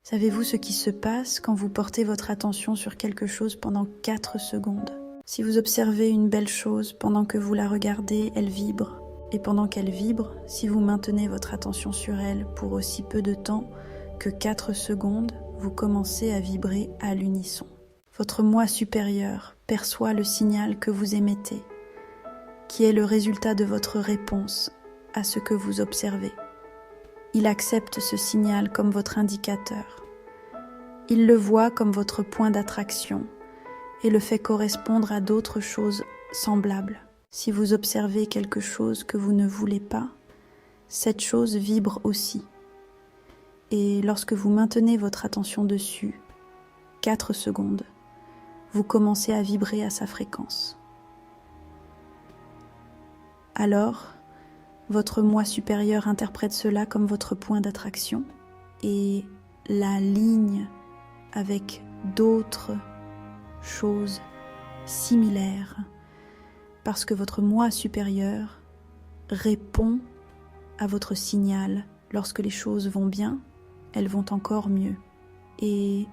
Savez-vous ce qui se passe quand vous portez votre attention sur quelque chose pendant 4 secondes? Si vous observez une belle chose, pendant que vous la regardez, elle vibre. Et pendant qu'elle vibre, si vous maintenez votre attention sur elle pour aussi peu de temps que 4 secondes, vous commencez à vibrer à l'unisson. Votre moi supérieur perçoit le signal que vous émettez, qui est le résultat de votre réponse à ce que vous observez. Il accepte ce signal comme votre indicateur. Il le voit comme votre point d'attraction et le fait correspondre à d'autres choses semblables. Si vous observez quelque chose que vous ne voulez pas, cette chose vibre aussi. Et lorsque vous maintenez votre attention dessus, 4 secondes, vous commencez à vibrer à sa fréquence. Alors, votre moi supérieur interprète cela comme votre point d'attraction et la ligne avec d'autres choses similaires parce que votre moi supérieur répond à votre signal. Lorsque les choses vont bien, elles vont encore mieux. Et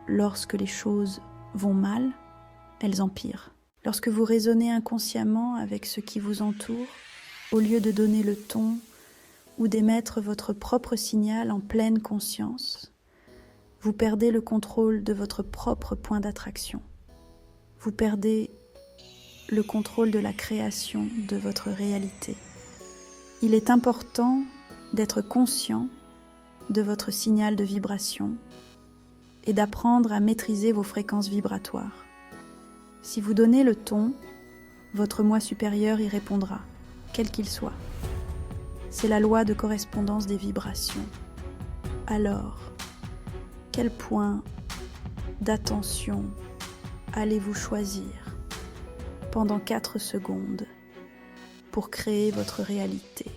lorsque les choses vont mal, elles empirent. Lorsque vous raisonnez inconsciemment avec ce qui vous entoure, au lieu de donner le ton ou d'émettre votre propre signal en pleine conscience, vous perdez le contrôle de votre propre point d'attraction. Vous perdez le contrôle de la création de votre réalité. Il est important d'être conscient de votre signal de vibration et d'apprendre à maîtriser vos fréquences vibratoires. Si vous donnez le ton, votre moi supérieur y répondra, quel qu'il soit. C'est la loi de correspondance des vibrations. Alors, quel point d'attention allez-vous choisir pendant 4 secondes pour créer votre réalité ?